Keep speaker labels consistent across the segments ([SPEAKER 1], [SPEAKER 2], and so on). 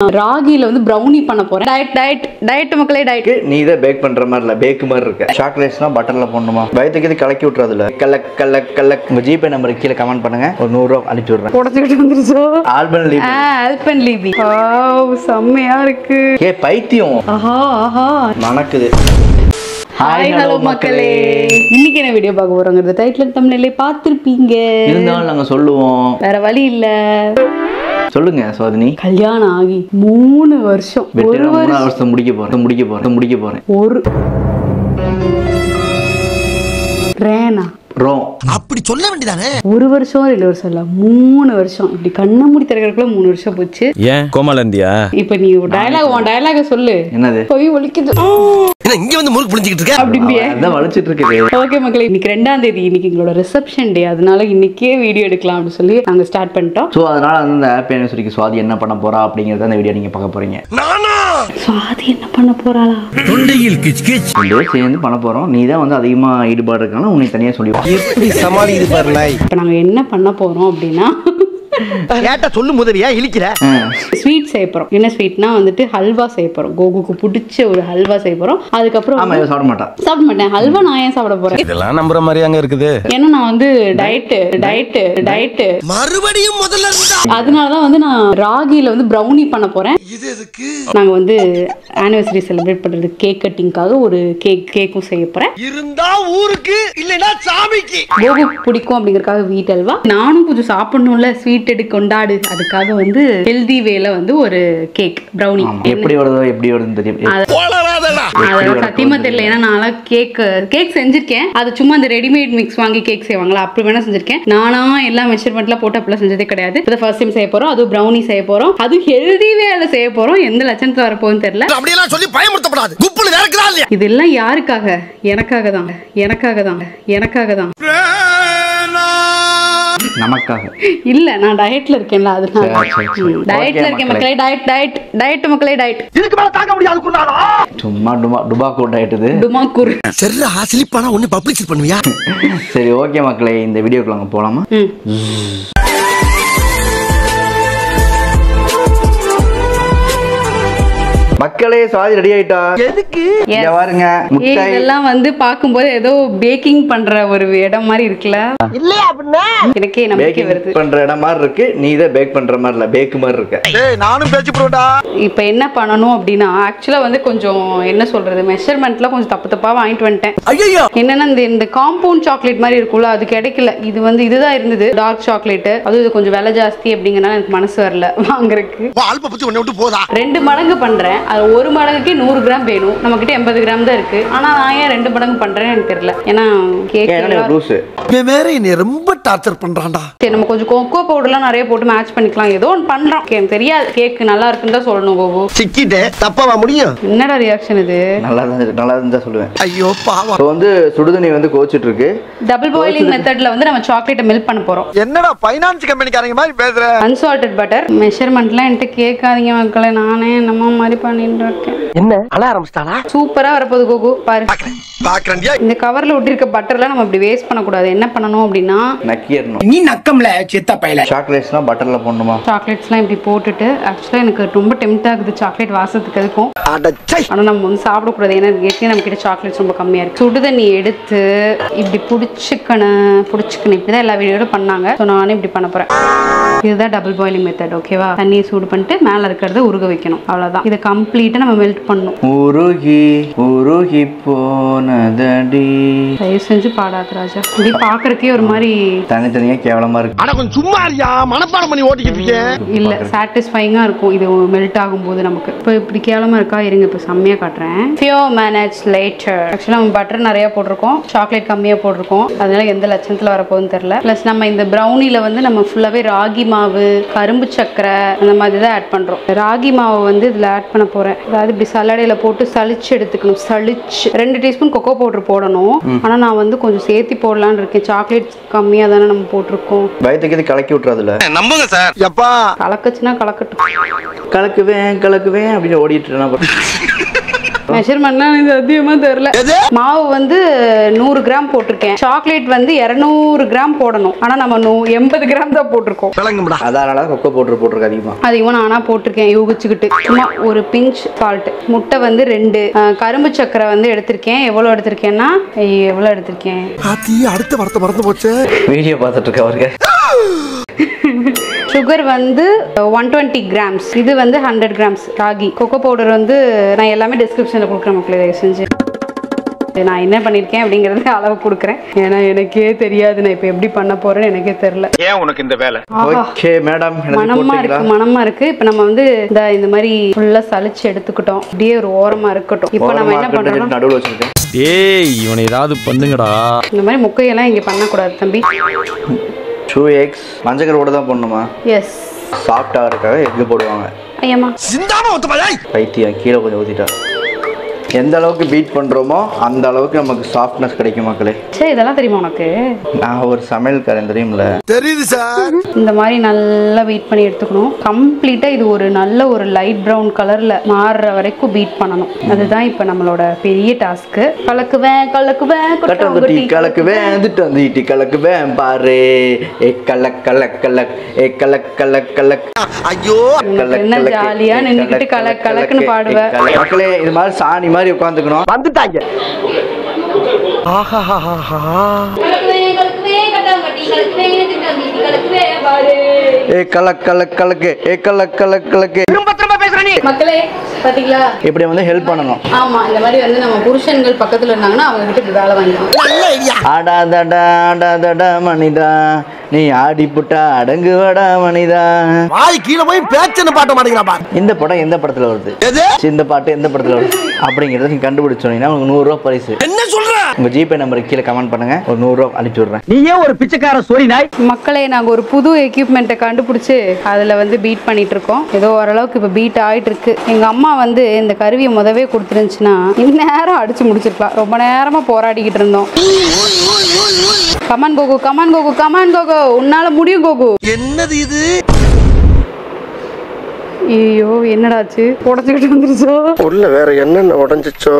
[SPEAKER 1] ராகில வந்து ப்ரௌனி பண்ண போறேன். டயட் மக்களே டயட்.
[SPEAKER 2] நீ இதை பேக் பண்ற மாதிரி இல்ல, பேக் மாதிரி இருக்க. சாக்லேட்ஸ்னா பட்டர்ல போடணுமா? வயிற்றுக்கு கலக்கி விட்டுறதுல கலக் கலக் கலக். உங்க ஜிபே நம்பருக்கு கீழே கமெண்ட் பண்ணுங்க, ஒரு 100 ரூபா அனுப்பி விடுறேன்.
[SPEAKER 1] உடச்சிக்கிட்டு வந்துருச்சோ.
[SPEAKER 2] ஆல்பன்லீபி
[SPEAKER 1] செம்மையா இருக்கு.
[SPEAKER 2] ஏ பைத்தியம்.
[SPEAKER 1] ஆஹா
[SPEAKER 2] மணக்குது.
[SPEAKER 1] ஹாய் ஹலோ மக்களே, இன்னைக்கு என்ன வீடியோ பார்க்க போறோங்கிறது டைட்டில் தம்ப்நெயிலே பார்த்திருப்பீங்க.
[SPEAKER 2] இருந்தாலும் நாங்க சொல்லுவோம்,
[SPEAKER 1] வேற வழி இல்ல.
[SPEAKER 2] சொல்லுங்க சோதனி.
[SPEAKER 1] கல்யாணம் ஆகி 3 வருஷம், ஒரு
[SPEAKER 2] வருஷம் முடிக்க போறேன்.
[SPEAKER 1] ஒரு ரேனா
[SPEAKER 3] அப்படி சொல்ல வேண்டியதானே.
[SPEAKER 1] 1 வருஷம் 2 வருஷம் இல்ல, 3 வருஷம். இப்படி கண்ண மூடி திறக்கிறதுக்குள்ள 3 வருஷம் போச்சு.
[SPEAKER 4] ஏன் கோமால இருந்தியா?
[SPEAKER 1] இப்ப நீ டயலாக சொல்லு.
[SPEAKER 2] என்னது?
[SPEAKER 1] போய் ஒலிக்குது.
[SPEAKER 3] இங்க வந்து முறுக்கு புளிஞ்சிட்டு இருக்க
[SPEAKER 1] அப்படியே
[SPEAKER 2] அதான் வலிச்சிட்டு இருக்கு.
[SPEAKER 1] ஓகே மக்களே, இன்னைக்கு 2ஆம் தேதி, இன்னைக்கு எங்களோட ரிசப்ஷன் டே. அதனால இன்னைக்கே வீடியோ எடுக்கலாம் அப்படின்னு சொல்லி நாங்க ஸ்டார்ட் பண்ணிட்டோம்.
[SPEAKER 2] சோ அதனால வந்து இந்த ஹாப்பி ஆனிவர்சரிக்கு சுவாதி என்ன பண்ண போறா அப்படிங்கறத இந்த வீடியோ நீங்க பார்க்க போறீங்க.
[SPEAKER 1] சுவாதி என்ன பண்ண போறாளா?
[SPEAKER 3] தொண்டையில் கிச் கிச்
[SPEAKER 2] சேர்ந்து பண்ண போறோம். நீ தான் வந்து அதிகமா ஈடுபாடு இருக்கான உன்னை தனியா சொல்லி
[SPEAKER 3] எப்படி சமாளிக்குது பாரு நாய்.
[SPEAKER 1] இப்ப நாங்க என்ன பண்ண போறோம் அப்படின்னா,
[SPEAKER 3] கேட்டா சொல்லு முதலியா இழிக்கிற.
[SPEAKER 1] ஸ்வீட் செய்ய போறோம். என்ன ஸ்வீட்னா வந்துட்டு ஹல்வா செய்ய போறோம். கோகுக்கு பிடிச்ச ஒரு ஹல்வா செய்ய போறோம். அதுக்கப்புறம்
[SPEAKER 2] சாப்பிட
[SPEAKER 1] மாட்டேன் ஹல்வா. நான் ஏன் சாப்பிட போறேன்?
[SPEAKER 4] இதெல்லாம் நம்புற மாதிரி அங்க இருக்குது.
[SPEAKER 1] ஏன்னா நான் வந்து டயட்
[SPEAKER 3] மறுபடியும் முதல்ல இருந்தா.
[SPEAKER 1] அதனாலதான் வந்து நான் ராகில வந்து ப்ரௌனி பண்ண போறேன்.
[SPEAKER 3] இது எதுக்கு?
[SPEAKER 1] நாங்க வந்து ஆனிவர்சரி செலிப்ரேட் பண்றது கேக் கட்டிங்காக ஒரு கேக்கும் செய்ய போறேன்.
[SPEAKER 3] இருந்தா ஊருக்கு இல்லனா சாமிக்கு.
[SPEAKER 1] கோகு பிடிக்கும் அப்படிங்கறதுக்காக வீட் அல்வா. நானும் கொஞ்சம் சாப்பிடணும்ல, ஸ்வீட் எடுத்து கொண்டாடு. அதுக்காக வந்து ஹெல்தி வேல வந்து ஒரு கேக் ப்ரௌனி.
[SPEAKER 2] எப்படி வருதுன்னு தெரியும்.
[SPEAKER 1] சத்தியமா தெரியல. ஏன்னா நான் கேக் செஞ்சிருக்கேன். அது சும்மா அந்த ரெடிமேட் மிக்ஸ் வாங்கி கேக் செய்வாங்களா, அப்படி வேணா செஞ்சிருக்கேன். நானா எல்லா மெஷர்மெண்ட்லாம் போட்டு அப்படிலாம் செஞ்சதே கிடையாது. இப்போ ஃபர்ஸ்ட் டைம் செய்ய போறோம். அது ப்ரௌனி செய்ய போறோம். அது ஹெல்தி வேல செய்ய போறோம். எந்த லட்சணத்துல வரப்போகுதுன்னு தெரியல.
[SPEAKER 3] அப்படியெல்லாம் சொல்லி பயமுறுத்தப்படாது. குப்புல வேறக்குதா இல்லையா?
[SPEAKER 1] இதெல்லாம் யாருக்காக? எனக்காக தான்.
[SPEAKER 2] நமக்காக
[SPEAKER 1] இல்ல, நான் டயட்ல இருக்கேன்ல, அதனால டயட்ல இருக்கேன் மக்களே. டயட் மக்களே டயட்.
[SPEAKER 3] இதுக்கு மேல தாங்க முடியாது குண்டாடா.
[SPEAKER 2] சும்மா டுபாக்கூர் டயட் இது.
[SPEAKER 1] டுமாக்கூர்.
[SPEAKER 3] சரிடா, ஸ்லிப்பானா ஒண்ணு பப்ளிஷ் பண்ணுவியா?
[SPEAKER 2] சரி ஓகே மக்களே, இந்த வீடியோக்குள்ள நம்ம போலாமா? மக்களே சுவாதி ரெடி ஆயிட்டா.
[SPEAKER 3] எதுக்கு?
[SPEAKER 2] இங்க பாருங்க, முட்டாய்.
[SPEAKER 1] இதெல்லாம் வந்து பாக்கும்போது ஏதோ பேக்கிங் பண்ற ஒரு இடம் மாதிரி இருக்குல்ல.
[SPEAKER 3] இல்லையா அப்படினா
[SPEAKER 1] எனக்கே நம்பிக்கை வருது.
[SPEAKER 2] பேக்கிங் பண்ற இடம் மாதிரி இருக்கு. நீ இத பேக் பண்ற மாதிரி இல்ல, பேக் மாதிரி இருக்க.
[SPEAKER 3] டேய் நானும் பேச்சு போறடா.
[SPEAKER 1] இப்போ என்ன பண்ணனும் அப்படினா, ஆக்சுவலா வந்து கொஞ்சம் என்ன சொல்றது, மெஷர்மென்ட்ல கொஞ்சம் தப்பா வாங்கிட்டு வந்துட்டேன்.
[SPEAKER 3] ஐயோ,
[SPEAKER 1] என்னன்னா இந்த காம்பவுண்ட் சாக்லேட் மாதிரி இருக்கும்ல, அது கிடைக்கல. இது வந்து இதுதான் இருந்தது, டார்க் சாக்லேட். அது கொஞ்சம் விலை ஜாஸ்தி அப்படிங்கறனால எனக்கு மனசு வரல வாங்குறதுக்கு.
[SPEAKER 3] ஆல்ப பத்தி ஒண்ணே விட்டு போடா.
[SPEAKER 1] 2 மடங்கு பண்றேன். அது 1 மடங்குக்கே 100 கிராம் வேணும். நம்ம கிட்ட 80 கிராம் தான் இருக்கு. ஆனா நான் ஏன் 2 மடங்கு பண்றேன்னு எனக்கு தெரியல. ஏன்னா கேக்
[SPEAKER 3] வேற என்ன ரொம்ப டார்ச்சர் பண்றான்டா.
[SPEAKER 1] சரி, நம்ம கொஞ்சம் கோகோ பவுடர்லாம் நிறைய போட்டு மேட்ச் பண்ணிக்கலாம். ஏதோ ஒன்று பண்றோம். எனக்கு தெரியாது, கேக் நல்லா இருக்குன்னு தான் சொல்லணும். கோகோ
[SPEAKER 3] சிக்கிட்டே தப்பாவா முடியும்?
[SPEAKER 1] என்னடா ரியாக்ஷன் இது?
[SPEAKER 2] நல்லா தான் சொல்லுவேன்.
[SPEAKER 3] ஐயோ பாவம்.
[SPEAKER 2] இப்போ வந்து சுடுதண்ணி வந்து கோச்சிட்டு இருக்கு.
[SPEAKER 1] டபுள் பாயிலிங் மெத்தட்ல வந்து நம்ம சாக்லேட்டை மெல்ட் பண்ண போறோம்.
[SPEAKER 3] என்னடா ஃபைனான்ஸ் கம்பெனிக்காரங்க மாதிரி பேசுற?
[SPEAKER 1] Unsalted butter. மெஷர்மென்ட்லாம் என்கிட்ட கேட்காதீங்க மக்களே, நானே நம்ம மாதிரி பண்ணிட்டு இருக்கேன்.
[SPEAKER 3] என்ன அழ ஆரம்பிச்சிட்டாளா?
[SPEAKER 1] சூப்பரா வரப்போகுது கோகோ, பாரு.
[SPEAKER 3] பாக்குறேன்டியா.
[SPEAKER 1] இந்த கவர்ல ஒட்டிருக்க பட்டர்லாம் நம்ம இப்படி வேஸ்ட் பண்ணக்கூடாது. என்ன பண்ணணும் அப்படின்னா,
[SPEAKER 2] நக்கியறணும்.
[SPEAKER 3] நீ நக்கம்ல செத்த பையல.
[SPEAKER 2] சாக்லேட்ஸ்னா பட்டர்ல போடணுமா?
[SPEAKER 1] சாக்லேட்ஸ்லாம் இப்படி போட்டுட்டு, ஆக்சுவலா எனக்கு ரொம்ப டெம்ட் ஆகுது சாக்லேட் வாசத்துக்கு அதுக்கும். ஆனா நம்ம வந்து சாப்பிடக்கூடாது. ஏன்னா ஏற்கனவே நம்ம கிட்ட சாக்லேட்ஸ் ரொம்ப கம்மியா இருக்கு. சுடுதண்ணி எடுத்து இப்படி புடிச்சுக்கணும். இப்படிதான் எல்லா வீடியோடும் பண்ணாங்க. ஸோ நானே இப்படி பண்ண போறேன். இதுதான் டபுள் பாயிலிங் மெத்தட். ஓகேவா? தண்ணியை சூடு பண்ணிட்டு மேல இருக்கிறத உருக வைக்கணும். அவ்வளவுதான். இதை கம்ப்ளீட்டா நம்ம மெல்ட் பண்ணணும்.
[SPEAKER 2] உருகி போனதடி.
[SPEAKER 1] தயவு செஞ்சு பாடாத ராஜா. இப்படி பாக்குறதுக்கே ஒரு மாதிரி
[SPEAKER 2] தனித்தனியா கேவலமா இருக்கு.
[SPEAKER 3] ஆனா கொஞ்சம் சும்மா இருயா, மனப்பாடம் பண்ணி ஓட்டிக்கிட்டு இருக்கேன்.
[SPEAKER 1] இல்ல, சாட்டிஸ்ஃபைங்கா இருக்கும் இது மெல்ட் ஆகும்போது நமக்கு. இப்போ இப்படி கேவலமா இருக்கா? இருங்க, இப்போ செம்மையா காட்டுறேன். few minutes later. ஆக்சுவலா நம்ம பட்டர் நிறைய போட்டிருக்கோம், சாக்லேட் கம்மியா போட்டிருக்கோம். அதனால எந்த லட்சணத்துல வரப்போகுதுன்னு தெரியல. பிளஸ் நம்ம இந்த ப்ரௌனில வந்து நம்ம ஃபுல்லாவே ராகி மாவு, கரும்பு சக்கரை அந்த மாதிரி தான் ஆட் பண்றோம். ராகி மாவை வந்து இதுல ஆட் பண்ண போறேன். அதாவது இப்படி சல்லடையில போட்டு சளிச்சு எடுத்துக்கணும். 2 டீஸ்பூன் கொக்கோ பவுடர் போடணும். ஆனா நான் வந்து கொஞ்சம் சேர்த்தி போடலான்னு இருக்கேன். சாக்லேட் கம்மியா தானே நம்ம போட்டிருக்கோம்.
[SPEAKER 2] வயிற்றுக்கு கலக்கி விட்டுறதுல
[SPEAKER 3] நம்புங்க சார். எப்பா
[SPEAKER 1] கலக்கச்சுன்னா கலக்கட்டும்.
[SPEAKER 2] கலக்குவேன் அப்படின்னு ஓடிட்டு
[SPEAKER 1] மெஷர்மெண்ட்லாம் எனக்கு அதிகமா தெரியல. மாவு வந்து 100 கிராம் போட்டிருக்கேன். சாக்லேட் வந்து 200 கிராம் போடணும். ஆனா நம்ம 80 கிராம் தான் போட்டிருக்கோம்.
[SPEAKER 2] அதனால கொக்கோ பவுடர் போட்டிருக்க
[SPEAKER 1] அதிகமா நானா போட்டிருக்கேன் யூகிச்சுக்கிட்டு. சும்மா ஒரு பிஞ்ச் சால்ட். முட்டை வந்து 2. கரும்பு சக்கரை வந்து எடுத்திருக்கேன். எவ்வளவு எடுத்திருக்கேன்னா எவ்வளவு எடுத்திருக்கேன்
[SPEAKER 3] அடுத்த வார்த்தை மறந்து போச்சு.
[SPEAKER 2] வீடியோ பார்த்துட்டு இருக்க அவருக்கு.
[SPEAKER 1] சுகர் வந்து 120 கிராம்ஸ். இது வந்து 100 கிராம்ஸ் ராகி. கொக்கோ பவுடர் வந்து நான் எல்லாமே டிஸ்கிரிப்ஷனில் கொடுக்குறேன் மக்களே, தயவு செஞ்சு. நான் என்ன பண்ணியிருக்கேன் அப்படிங்கறது அளவு கொடுக்குறேன். ஏன்னா எனக்கே தெரியாது நான் இப்போ எப்படி பண்ண போறேன்னு எனக்கே தெரியல.
[SPEAKER 3] ஏன் உனக்கு இந்த வேலை?
[SPEAKER 2] ஓகே மேடம்,
[SPEAKER 1] மனமா இருக்கு. இப்போ நம்ம வந்து இந்த மாதிரி ஃபுல்லா சலிச்சு எடுத்துக்கிட்டோம். அப்படியே ஒரு ஓரமா இருக்கட்டும். இப்போ நம்ம என்ன பண்றோம்,
[SPEAKER 2] நடுவுல வச்சிருக்கேன்.
[SPEAKER 4] ஏய் இவனை ஏதாவது பண்ணுங்கடா.
[SPEAKER 1] இந்த மாதிரி முக்கையெல்லாம் இங்க பண்ணக்கூடாது தம்பி.
[SPEAKER 2] 2 eggs மஞ்சள் கூட தான் போடணுமா?
[SPEAKER 1] எஸ்.
[SPEAKER 2] சாஃப்டா இருக்காக எக் போடுவாங்க.
[SPEAKER 1] ஐயம்மா
[SPEAKER 3] சிந்தாம ஒத்துமையா?
[SPEAKER 2] பைத்தியம், கீழே கொஞ்சம் ஊத்திட்டா. எந்த அளவுக்கு பீட் பண்றோமோ அந்த அளவுக்கு நமக்கு சாஃப்ட்னஸ் கிடைக்கும் மக்களே.
[SPEAKER 1] சரி, இதெல்லாம் தெரியுமா உனக்கு?
[SPEAKER 2] நான் ஒரு சமையல்காரன் தெரியும்ல.
[SPEAKER 3] தெரியுது சார்.
[SPEAKER 1] இந்த மாதிரி நல்லா பீட் பண்ணி எடுத்துக்கணும். கம்ப்ளீட்டா இது ஒரு நல்ல ஒரு லைட் பிரவுன் கலர்ல மாறுற வரைக்கும் பீட் பண்ணணும். அதுதான் இப்போ நம்மளோட பெரிய டாஸ்க். கலக்குவேன்
[SPEAKER 2] கட்டங்கட்டி கலக்குவேன் திட்டந்தீட்டி கலக்குவேன் பாரு. ஏ கலக் கலக் கலக் ஏ கலக் கலக் கலக்.
[SPEAKER 3] ஐயோ
[SPEAKER 1] என்ன ஜாலியா நின்னுக்கிட்டு கலக் கலக்குன்னு பாடுவேன்
[SPEAKER 2] மக்களே. இது மாதிரி சாணி மாதிரி உட்காந்துக்கணும்.
[SPEAKER 3] வந்துட்டாங்க.
[SPEAKER 2] ஏ கலக் கலக் கலக்கு ஏ கலக் கலக் கலக்கு.
[SPEAKER 1] மக்களே பாத்தீங்களா,
[SPEAKER 2] இப்படி வந்து ஹெல்ப் பண்ணணும்.
[SPEAKER 1] ஆமா, இந்த மாதிரி வந்து நம்ம புருஷன்கள் பக்கத்துல இருந்தாங்கன்னா அவங்க கிட்ட இப்படி வேலை வாங்கிக்கலாம்.
[SPEAKER 2] ஆடாதடா ஆடாதடா மனிதா, நீ ஆடி புட்டா அடங்குவடா மனிதா.
[SPEAKER 3] வாய் கீழே போய் பேச்சன்னு பாட்ட மாட்டேங்கிறாப்பா.
[SPEAKER 2] இந்த படம் எந்த படத்துல வருது, இந்த பாட்டு எந்த படத்துல வருது அப்படிங்கறத நீங்க கண்டுபிடிச்சோன்னா உங்களுக்கு 100 ரூபாய் பரிசு.
[SPEAKER 3] என்ன சொல்ற?
[SPEAKER 2] உங்க ஜிபே நம்பருக்கு கீழே கமெண்ட் பண்ணுங்க, ஒரு 100 ரூபாய் அனுப்பி விடுறேன்.
[SPEAKER 3] நீயே ஒரு பிச்சைக்கார சோரி நாய்.
[SPEAKER 1] மக்களே, நாங்க ஒரு புது எக்யூப்மெண்ட்டை கண்டுபிடிச்சு அதுல வந்து பீட் பண்ணிட்டு இருக்கோம். ஏதோ ஓரளவுக்கு இப்ப பீட் ஆயிட்டு இருக்கு. எங்க அம்மா வந்து இந்த கருவியை முதவே கொடுத்துருந்துச்சுன்னா இந்நேரம் அடிச்சு முடிச்சிருக்கலாம். ரொம்ப நேரமா போராடிக்கிட்டு இருந்தோம். Come on Coco, come on Coco, come on Coco, உன்னால முடியும் கோகு.
[SPEAKER 3] என்னது இது?
[SPEAKER 1] ஐயோ, என்னடாச்சு? உடஞ்சுக்கிட்டு வந்துருச்சோ?
[SPEAKER 3] உள்ள வேற என்னென்ன உடஞ்சிச்சோ?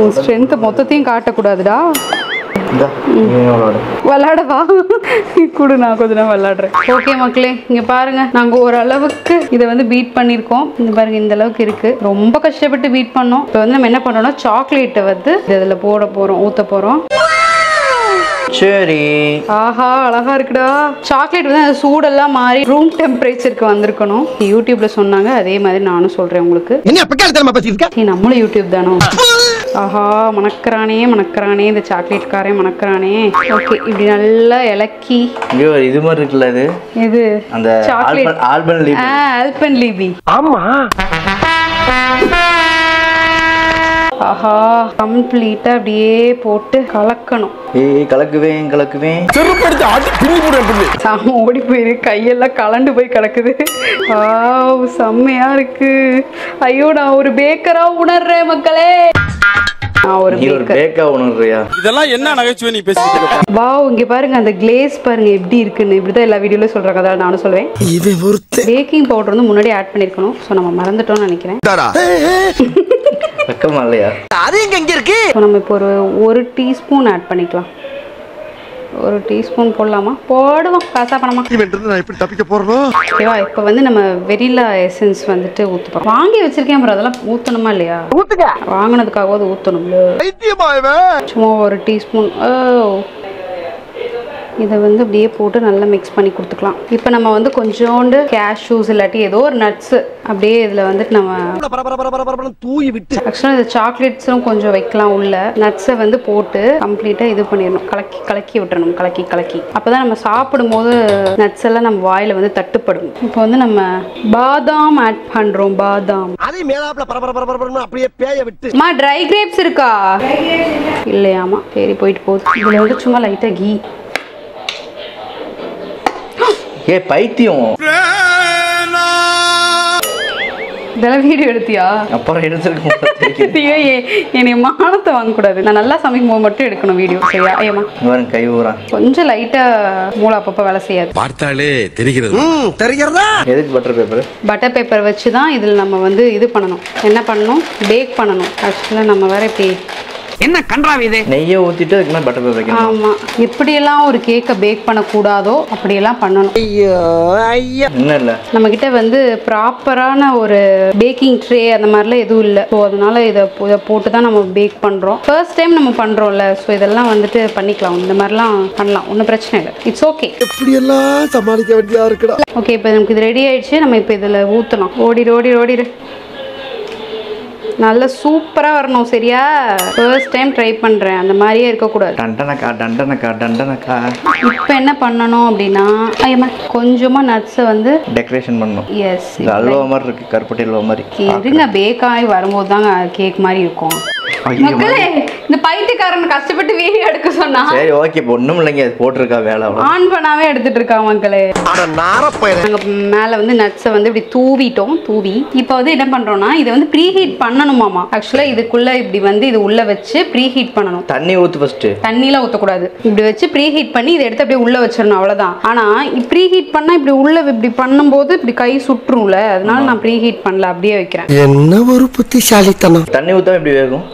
[SPEAKER 1] உன் ஸ்ட்ரென்த் மொத்தத்தையும் காட்டக்கூடாதுடா. விளையாடவா கூட, நான் கொஞ்ச நேரம் விளையாடுறேன். ஓகே மக்களே, இங்க பாருங்க, நாங்க ஓரளவுக்கு இதை வந்து பீட் பண்ணிருக்கோம். இந்த பாருங்க, இந்த அளவுக்கு இருக்கு. ரொம்ப கஷ்டப்பட்டு பீட் பண்ணோம். இப்போ வந்து நம்ம என்ன பண்றோம்னா சாக்லேட்டை வந்து இதுல போட போறோம், ஊத்த போறோம்.
[SPEAKER 2] சரி,
[SPEAKER 1] ஆஹா, அழகா இருக்குடா. சாக்லேட் வந்து அந்த சூடெல்லாம் மாறி ரூம் டெம்பரேச்சருக்கு வந்திருக்கணும். யூடியூப்ல சொன்னாங்க, அதே மாதிரி நானும் சொல்றேன் உங்களுக்கு.
[SPEAKER 3] என்ன பிக்காலத்தனமா பேசிருக்க?
[SPEAKER 1] நம்மளும் யூடியூப் தானோ. ஆஹா, மணக்கறானே மணக்கறானே, இந்த சாக்லேட் காரே மணக்கறானே. ஓகே, இப்படி நல்லா இலக்கி.
[SPEAKER 2] இங்க ஒரு இது மாதிரி இருக்குல்ல, இது அந்த
[SPEAKER 1] சாக்லேட் ஆல்பென்லீபி.
[SPEAKER 3] ஆமா.
[SPEAKER 1] ஆஹா, கம்ப்ளீட்டா அப்படியே போட்டு கலக்கணும்.
[SPEAKER 2] ஏய் கலக்குவேன் கலக்குவேன்.
[SPEAKER 3] செருப்படுத்து ஆட்டி பின்னி போடு.
[SPEAKER 1] சாம ஓடி போயிரு, கையெல்லாம் கலண்டு போய் கிடக்குது. செம்மையா இருக்கு. ஐயோ, நான் ஒரு பேக்கரா உணர்றேன் மக்களே.
[SPEAKER 4] இதெல்லாம் என்ன நகைச்சுவை நீ பேசிட்டு இருக்க?
[SPEAKER 1] வாவ், இங்க பாருங்க அந்த கிளேஸ் பாருங்க எப்படி இருக்குன்னு. இப்படிதான் எல்லா வீடியோல சொல்றாங்க, அதான் நானும் சொல்வேன். பேக்கிங் பவுடர் வந்து முன்னாடி ஆட் பண்ணிருக்கணும். சோ நம்ம மறந்துட்டோம்னு நினைக்கிறேன்.
[SPEAKER 2] பக்கமா இல்லையா?
[SPEAKER 3] அது எங்க இருக்கு?
[SPEAKER 1] நம்ம இப்போ ஒரு டீஸ்பூன் ஆட் பண்ணிக்கலாம். ஒரு டீஸ்பூன் போடலாமா? போடுவோம், காசா பணமா.
[SPEAKER 3] நான் எப்படி தப்பிக்க போறோம்?
[SPEAKER 1] ஓகேவா, இப்போ வந்து நம்ம வெரிலா எசன்ஸ் வந்துட்டு ஊத்த போறோம். வாங்கி வச்சிருக்கேன் ப்ரோ, அதெல்லாம் ஊத்தணுமா இல்லையா?
[SPEAKER 3] ஊத்துங்க.
[SPEAKER 1] வாங்கினதுக்காகவாது ஊத்தணும்ல. சும்மா ஒரு டீஸ்பூன். இதை வந்து அப்படியே போட்டு நல்லா மிக்ஸ் பண்ணி கொடுத்துக்கலாம். இப்போ நம்ம வந்து கொஞ்சோண்டு கேஷ்யூஸ் இல்லாட்டி ஏதோ ஒரு நட்ஸ் அப்படியே இதில் வந்துட்டு நம்ம
[SPEAKER 3] தூவி விட்டு
[SPEAKER 1] ஆக்சுவலாக இந்த சாக்லேட்ஸும் கொஞ்சம் வைக்கலாம் உள்ள. நட்ஸை வந்து போட்டு கம்ப்ளீட்டாக இது பண்ணிடணும், கலக்கி விட்டுறணும். கலக்கி அப்போ தான் நம்ம சாப்பிடும்போது நட்ஸ் எல்லாம் நம்ம வாயில் வந்து தட்டுப்படும். இப்போ வந்து நம்ம பாதாம் ஆட் பண்ணுறோம். பாதாம்
[SPEAKER 3] அதே மேலாப்ல பரபரன்னு அப்படியே பேய விட்டு.
[SPEAKER 1] மா ட்ரை கிரேப்ஸ் இருக்கா? இல்லையாமா, சரி போயிட்டு போகுது. இதில் வந்து சும்மா லைட்டாக கீ.
[SPEAKER 2] ஏ பைத்தியம்,
[SPEAKER 1] இதெல்லாம் வீடியோ எடுத்தியா?
[SPEAKER 2] அப்புறம் எடுத்துருக்கோம்.
[SPEAKER 1] என்னை மானத்தை வாங்கக்கூடாது. நான் நல்லா சமைக்கும் போது மட்டும் எடுக்கணும் வீடியோ. சரியா? ஏமா
[SPEAKER 2] கை ஊறா
[SPEAKER 1] கொஞ்சம் லைட்டா மூளை அப்பப்போ வேலை செய்யாது.
[SPEAKER 4] பார்த்தாலே தெரிகிறது.
[SPEAKER 3] தெரிகிறதா?
[SPEAKER 2] எதுக்கு பட்டர் பேப்பர்?
[SPEAKER 1] பட்டர் பேப்பர் வச்சு தான் இதில் நம்ம வந்து இது பண்ணணும். என்ன பண்ணணும்? பேக் பண்ணணும். ஆக்சுவலாக நம்ம வேற இப்படி
[SPEAKER 5] என்ன கன்றாவி இது?
[SPEAKER 2] நெய்யை ஊற்றிட்டு அதுக்கு மேலே பட்டர் பேப்பர் வைக்கணும்.
[SPEAKER 1] ஆமாம், எப்படியெல்லாம் ஒரு கேக்கை பேக் பண்ணக்கூடாதோ அப்படியெல்லாம் பண்ணணும்.
[SPEAKER 2] இன்னும் இல்லை,
[SPEAKER 1] நம்மக்கிட்ட வந்து ப்ராப்பரான ஒரு பேக்கிங் ட்ரே அந்த மாதிரிலாம் எதுவும் இல்லை. ஸோ அதனால இதை போட்டு தான் நம்ம பேக் பண்ணுறோம். ஃபர்ஸ்ட் டைம் நம்ம பண்ணுறோம்ல, ஸோ இதெல்லாம் வந்துட்டு பண்ணிக்கலாம். இந்த மாதிரிலாம் பண்ணலாம், ஒன்றும் பிரச்சனை இல்லை. It's okay.
[SPEAKER 3] எப்படியெல்லாம் சமாளிக்க வேண்டியதா இருக்குடா.
[SPEAKER 1] ஓகே, இப்போ நமக்கு இது ரெடி ஆயிடுச்சு. நம்ம இப்போ இதில் ஊற்றலாம். ஓடிடு நல்லா சூப்பராக வரணும். சரியா? ஃபர்ஸ்ட் டைம் ட்ரை பண்ணுறேன், அந்த மாதிரியே இருக்கக்கூடாது.
[SPEAKER 2] டண்டனக்கா.
[SPEAKER 1] இப்போ என்ன பண்ணணும் அப்படின்னா, ஐயம்மா கொஞ்சமாக நட்ஸை வந்து
[SPEAKER 2] டெக்கரேஷன் பண்ணணும்.
[SPEAKER 1] எஸ்,
[SPEAKER 2] அல்வா மாதிரி இருக்கு, கருப்பட்டி அல்வா மாதிரி.
[SPEAKER 1] இருங்க, பேக் ஆகி வரும்போது தாங்க கேக் மாதிரி இருக்கும். மக்களே, இந்த பைத்தியக்காரன் கஷ்டப்பட்டு வீடியோ எடுக்க சொன்னா
[SPEAKER 2] சரி ஓகே, இப்போ ஒன்றும் இல்லைங்க, அது போட்டிருக்கா வேலை
[SPEAKER 1] ஆன் பண்ணாவே எடுத்துட்டு இருக்காங்க மக்களே. நாங்க மேல வந்து நட்ஸை வந்து இப்படி தூவி இப்போ வந்து என்ன பண்றோம்னா, இதை வந்து ப்ரீ ஹீட் பண்ணணுமாமா. ஆக்சுவலா இதுக்குள்ள இப்படி வந்து இது உள்ள வச்சு ப்ரீ ஹீட் பண்ணணும்.
[SPEAKER 2] தண்ணி ஊத்து ஃபர்ஸ்ட்.
[SPEAKER 1] தண்ணிலாம் ஊற்றக்கூடாது. இப்படி வச்சு ப்ரீ ஹீட் பண்ணி இதை எடுத்து அப்படியே உள்ள வச்சிடணும், அவ்வளவுதான். ஆனா ப்ரீ ஹீட் பண்ணா இப்படி உள்ள இப்படி பண்ணும்போது இப்படி கை சுற்றும்ல, அதனால நான் ப்ரீ ஹீட் பண்ணல, அப்படியே வைக்கிறேன்.
[SPEAKER 3] என்ன ஒரு புத்திசாலித்தனம்.
[SPEAKER 2] தண்ணி ஊத்தா இப்படி வேகும்.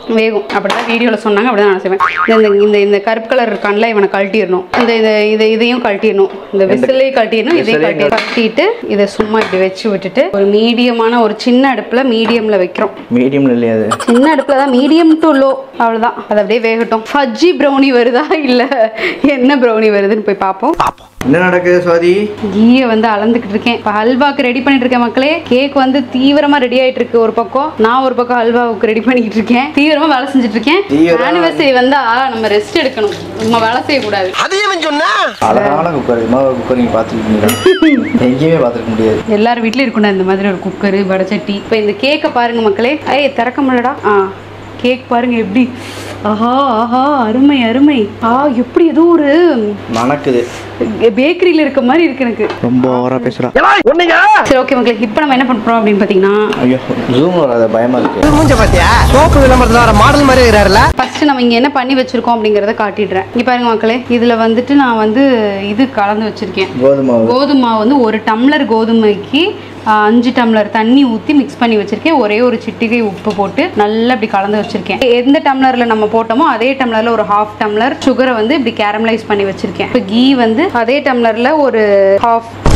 [SPEAKER 1] அப்படிதான் வீடியோவில் சொன்னாங்க, அப்படிதான் நான் செய்வேன். இந்த கருப்பு கலர் இருக்கான்ல, இவனை கழட்டிடணும். இதையும் கழட்டிடணும், இந்த விசிலையும் கழட்டிடணும், இதையும் கழட்டிட்டு இதை சும்மா இப்படி வச்சு விட்டுட்டு ஒரு மீடியமான ஒரு சின்ன அடுப்புல மீடியம்ல வைக்கிறோம்.
[SPEAKER 2] மீடியம்ல இல்லையா? அது
[SPEAKER 1] சின்ன அடுப்புல தான், மீடியம் டு லோ, அவ்வளவுதான். அது அப்படியே வேகட்டும். ஃபஜ்ஜி ப்ரௌனி வருதா இல்ல என்ன ப்ரௌனி வருதுன்னு போய் பார்ப்போம்.
[SPEAKER 2] என்ன நடக்குது சுவாதி?
[SPEAKER 1] கீயை வந்து அளந்துக்கிட்டு இருக்கேன். இப்போ ஹல்வாக்கு ரெடி பண்ணிட்டு இருக்கேன் மக்களே. கேக் வந்து தீவிரமா ரெடி ஆயிட்டு இருக்கு ஒரு பக்கம், நான் ஒரு பக்கம் ஹல்வாவுக்கு ரெடி பண்ணிக்கிட்டு இருக்கேன். தீவிரமா வேலை செஞ்சுட்டு இருக்கேன். ஆனிவர்சரி வந்தா நம்ம ரெஸ்ட் எடுக்கணும், நம்ம வேலை செய்யக்கூடாது.
[SPEAKER 3] அதையும் சொன்னா
[SPEAKER 2] அழகான குக்கர். குக்கர் நீங்க பாத்துருக்கீங்களா? எங்கேயுமே பாத்துருக்க முடியாது.
[SPEAKER 1] எல்லாரும் வீட்லயும் இருக்கணும் இந்த மாதிரி ஒரு குக்கரு, வடச்சட்டி. இப்போ இந்த கேக்கை பாருங்க மக்களே. திறக்க முடியலடா. கேக் பாருங்க எப்படி. ஆஹா ஆஹா, அருமை அருமை. எப்படி ஏதோ ஒரு
[SPEAKER 2] மணக்குது,
[SPEAKER 1] பேக்கரியில இருக்க மாதிரி இருக்கு எனக்கு.
[SPEAKER 2] ரொம்ப ஓவரா பேசுறா.
[SPEAKER 1] சரி ஓகே மக்களே, இப்போ நம்ம என்ன பண்றோம் அப்படின்னு பாத்தீங்கன்னா,
[SPEAKER 2] ஐயோ ஜூம் வராத, பயமா இருக்கு.
[SPEAKER 3] மூஞ்ச பாத்தியா? சோப்பு விளம்பரத்துல வர மாடல் மாதிரி இருக்காருல.
[SPEAKER 1] ஃபர்ஸ்ட் நம்ம இங்க என்ன பண்ணி வச்சிருக்கோம் அப்படிங்கறத காட்டிடுறேன். இங்க பாருங்க மக்களே, இதுல வந்துட்டு நான் வந்து இது கலந்து வச்சிருக்கேன். கோதுமை மாவு வந்து 1 டம்ளர் கோதுமைக்கு 5 டம்ளர் தண்ணி ஊற்றி மிக்ஸ் பண்ணி வச்சிருக்கேன். ஒரே ஒரு சிட்டிகை உப்பு போட்டு நல்லா இப்படி கலந்து வச்சிருக்கேன். எந்த டம்ளர்ல நம்ம போட்டோமோ அதே டம்ளர்ல ஒரு 1/2 டம்ளர் சுகரை வந்து இப்படி கேரமலைஸ் பண்ணி வச்சிருக்கேன். இப்போ கீ வந்து அதே டம்ளர்ல ஒரு 1/2.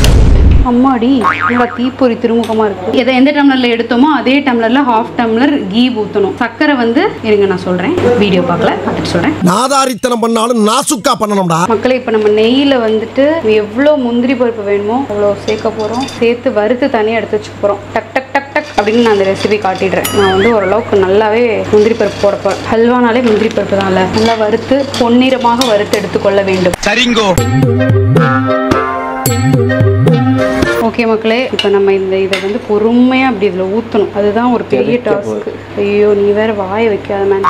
[SPEAKER 1] அம்மாடி, நல்லா தீப்பொறி திருமுகமா இருக்கு. எந்த டம்ளர்ல எடுத்தோமோ அதே டம்ளர்ல 1/2 டம்ளர் கீ ஊற்றணும். சக்கரை வந்து இருங்க நான் சொல்றேன், வீடியோ பார்த்துட்டு சொல்றேன்.
[SPEAKER 3] நாதாரித்தனம் பண்ணாலும் நாசுக்கா பண்ணணும்டா
[SPEAKER 1] மக்களே. இப்போ நம்ம நெய்யில் வந்துட்டு எவ்வளோ முந்திரி பருப்பு வேணுமோ அவ்வளோ சேர்க்க போகிறோம். சேர்த்து வறுத்து தனியாக எடுத்து வச்சுக்க போகிறோம். டக் டக் டக் டக் அப்படின்னு நான் அந்த ரெசிபி காட்டிடுறேன். நான் வந்து ஓரளவுக்கு நல்லாவே முந்திரி பருப்பு போடப்போம். ஹல்வானாலே முந்திரி பருப்பு தான் இல்லை, நல்லா வறுத்து பொன்னிறமாக வறுத்து எடுத்துக்கொள்ள வேண்டும். சரிங்கோ. ஓகே மக்களே, இப்போ நம்ம இதை வந்து பொறுமையாக அப்படி இதில் ஊற்றணும். அதுதான் ஒரு பெரிய டாஸ்க். ஐயோ நீ வேற வாயை வைக்காத மேம்.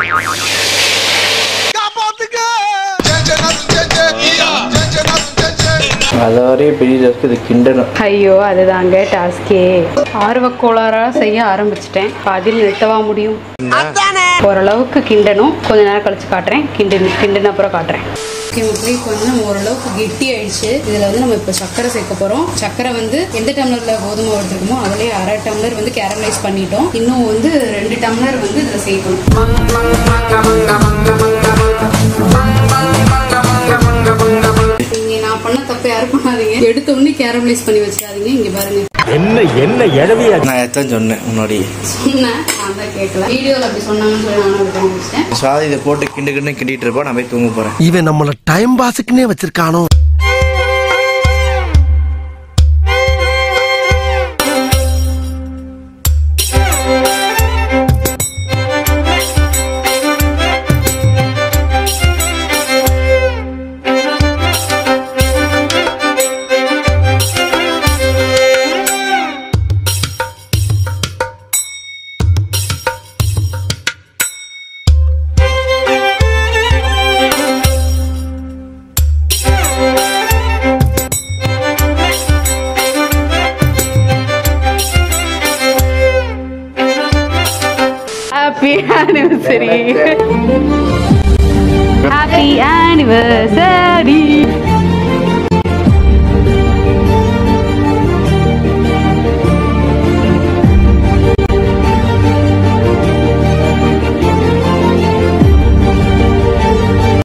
[SPEAKER 2] அதாவது பெரிய டாஸ்க் இது கிண்டணும்.
[SPEAKER 1] ஐயோ அதுதாங்க டாஸ்கே. ஆர்வக்கோளாறாக செய்ய ஆரம்பிச்சிட்டேன், அதில் நிறுத்தவா முடியும்? ஓரளவுக்கு கிண்டணும், கொஞ்ச நேரம் கழிச்சு காட்டுறேன். கிண்டின அப்புறம் காட்டுறேன். ஓகே மக்களே, இப்போ வந்து நம்ம ஓரளவுக்கு கெட்டி ஆயிடுச்சு. இதில் வந்து நம்ம இப்போ சக்கரை சேர்க்க போகிறோம். சக்கரை வந்து எந்த டம்ளரில் கோதுமை எடுத்துருக்கோமோ அதிலே 1/2 டம்ளர் வந்து கேரமலைஸ் பண்ணிட்டோம். இன்னும் வந்து 2 டம்ளர் வந்து இதில் சேர்க்கணும். இங்கே நான் பண்ண தப்பு யாரும் பண்ணாதீங்க, எடுத்த உடனே கேரமலைஸ் பண்ணி வச்சிடாதீங்க. இங்கே பாருங்க,
[SPEAKER 4] என்ன எழவியா?
[SPEAKER 2] நான் எத்தனை சொன்னேன் முன்னாடி?
[SPEAKER 1] சொன்னேன், நான் தான் கேட்கல. வீடியோவில் அப்படி சொன்னாங்கன்னு சொல்லி நானும் விட்டு முடிச்சிட்டேன்.
[SPEAKER 2] சாதி இதை போட்டு கிண்டிட்டு இருப்பா, நான் போய் தூங்க போறேன்.
[SPEAKER 3] இவன் நம்மள டைம் பாஸுக்குன்னே வச்சிருக்கானோ.
[SPEAKER 1] ஆனிவர்சரி. Happy anniversary.